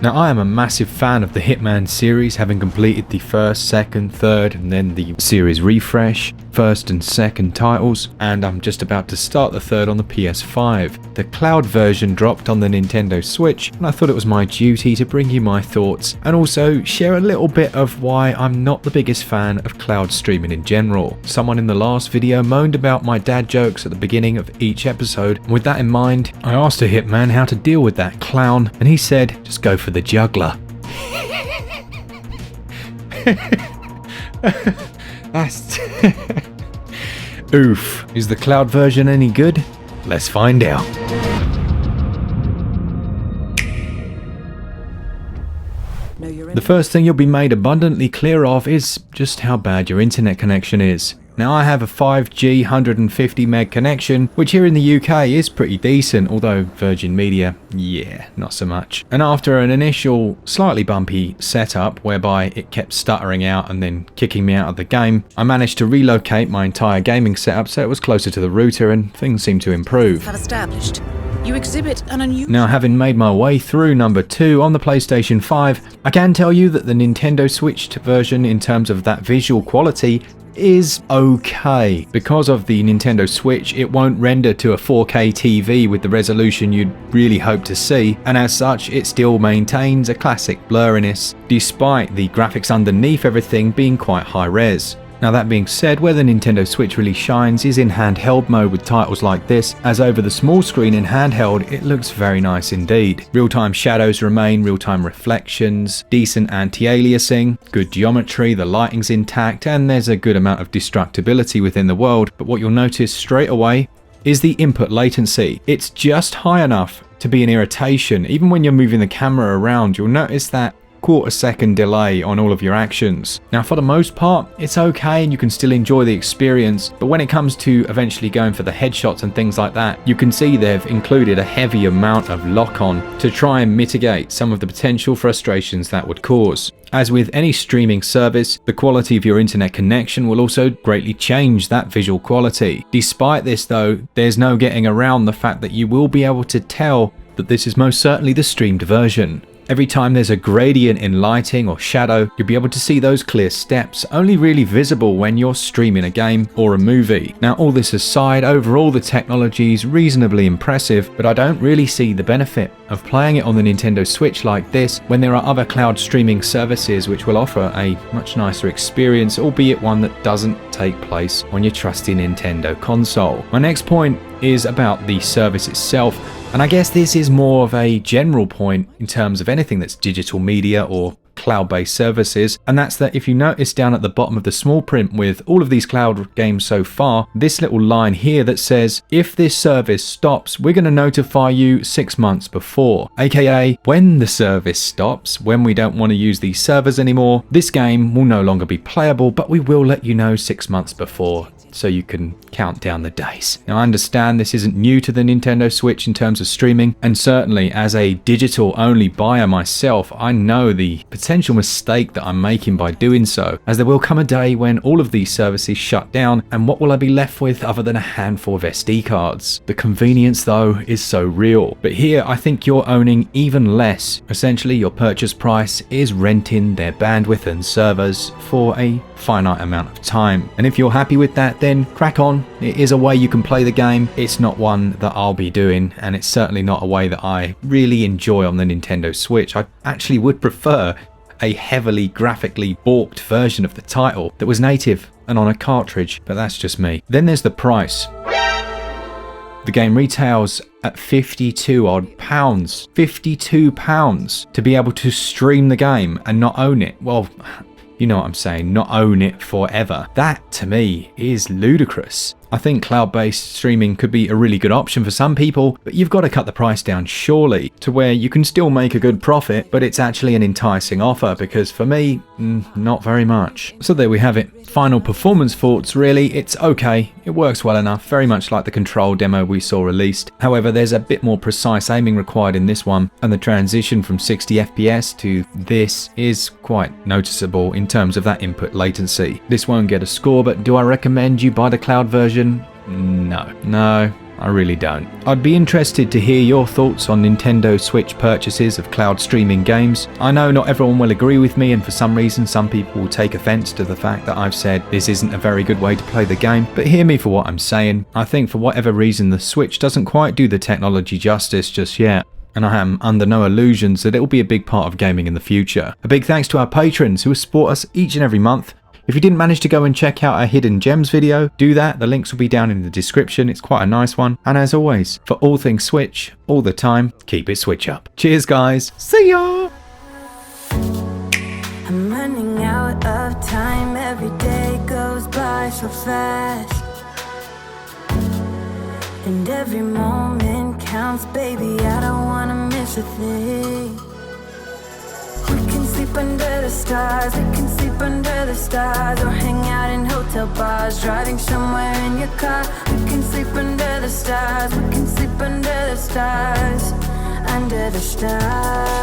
Now, I am a massive fan of the Hitman series, having completed the first, second, third, and then the series refresh, first and second titles, and I'm just about to start the third on the PS5. The cloud version dropped on the Nintendo Switch, and I thought it was my duty to bring you my thoughts and also share a little bit of why I'm not the biggest fan of cloud streaming in general. Someone in the last video moaned about my dad jokes at the beginning of each episode, and with that in mind, I asked a Hitman how to deal with that clown, and he said, just go for the juggler. That's oof. Is the cloud version any good? Let's find out. The first thing you'll be made abundantly clear of is just how bad your internet connection is. Now, I have a 5G 150 meg connection, which here in the UK is pretty decent, although Virgin Media, yeah, not so much. And after an initial slightly bumpy setup whereby it kept stuttering out and then kicking me out of the game, I managed to relocate my entire gaming setup so it was closer to the router and things seemed to improve. Have established. You exhibit an unusual... Now, having made my way through number 2 on the PlayStation 5, I can tell you that the Nintendo Switch version in terms of that visual quality is okay. Because of the Nintendo Switch, it won't render to a 4K TV with the resolution you'd really hope to see, and as such it still maintains a classic blurriness, despite the graphics underneath everything being quite high res. Now, that being said, where the Nintendo Switch really shines is in handheld mode with titles like this, as over the small screen in handheld it looks very nice indeed. Real-time shadows remain, real-time reflections, decent anti-aliasing, good geometry, the lighting's intact, and there's a good amount of destructibility within the world, but what you'll notice straight away is the input latency. It's just high enough to be an irritation. Even when you're moving the camera around, you'll notice that quarter-second delay on all of your actions. Now, for the most part, it's okay and you can still enjoy the experience, but when it comes to eventually going for the headshots and things like that, you can see they've included a heavy amount of lock-on to try and mitigate some of the potential frustrations that would cause. As with any streaming service, the quality of your internet connection will also greatly change that visual quality. Despite this though, there's no getting around the fact that you will be able to tell that this is most certainly the streamed version. Every time there's a gradient in lighting or shadow, you'll be able to see those clear steps, only really visible when you're streaming a game or a movie. Now, all this aside, overall the technology is reasonably impressive, but I don't really see the benefit of playing it on the Nintendo Switch like this when there are other cloud streaming services which will offer a much nicer experience, albeit one that doesn't take place on your trusty Nintendo console. My next point is about the service itself, and I guess this is more of a general point in terms of anything that's digital media or cloud-based services, and that's that if you notice down at the bottom of the small print with all of these cloud games so far, this little line here that says, if this service stops, we're going to notify you 6 months before, aka when the service stops, when we don't want to use these servers anymore, this game will no longer be playable, but we will let you know 6 months before, so you can count down the days. Now, I understand this isn't new to the Nintendo Switch in terms of streaming, and certainly as a digital only buyer myself, I know the potential mistake that I'm making by doing so, as there will come a day when all of these services shut down, and what will I be left with other than a handful of SD cards? The convenience though is so real, but here I think you're owning even less. Essentially, your purchase price is renting their bandwidth and servers for a finite amount of time, and if you're happy with that, then crack on. It is a way you can play the game. It's not one that I'll be doing, and it's certainly not a way that I really enjoy on the Nintendo Switch. I actually would prefer a heavily graphically balked version of the title that was native and on a cartridge, but that's just me. Then there's the price. The game retails at £52 odd. £52 to be able to stream the game and not own it. Well, you know what I'm saying, not own it forever. That to me is ludicrous. I think cloud-based streaming could be a really good option for some people, but you've got to cut the price down surely to where you can still make a good profit, but it's actually an enticing offer, because for me, not very much. So there we have it. Final performance thoughts, really, it's okay. It works well enough, very much like the Control demo we saw released. However, there's a bit more precise aiming required in this one, and the transition from 60 FPS to this is quite noticeable in terms of that input latency. This won't get a score, but do I recommend you buy the cloud version? No, I really don't. I'd be interested to hear your thoughts on Nintendo Switch purchases of cloud streaming games. I know not everyone will agree with me, and for some reason some people will take offense to the fact that I've said this isn't a very good way to play the game, but hear me for what I'm saying. I think for whatever reason the Switch doesn't quite do the technology justice just yet, and I am under no illusions that it will be a big part of gaming in the future. A big thanks to our patrons who support us each and every month. If you didn't manage to go and check out our Hidden Gems video, do that. The links will be down in the description. It's quite a nice one. And as always, for all things Switch, all the time, keep it Switch up. Cheers guys. See ya! I'm running out of time. Every day goes by so fast, and every moment counts, baby. I don't wanna miss a thing. We can sleep under the stars, we can sleep under the stars, or hang out in hotel bars, driving somewhere in your car. We can sleep under the stars, we can sleep under the stars, under the stars.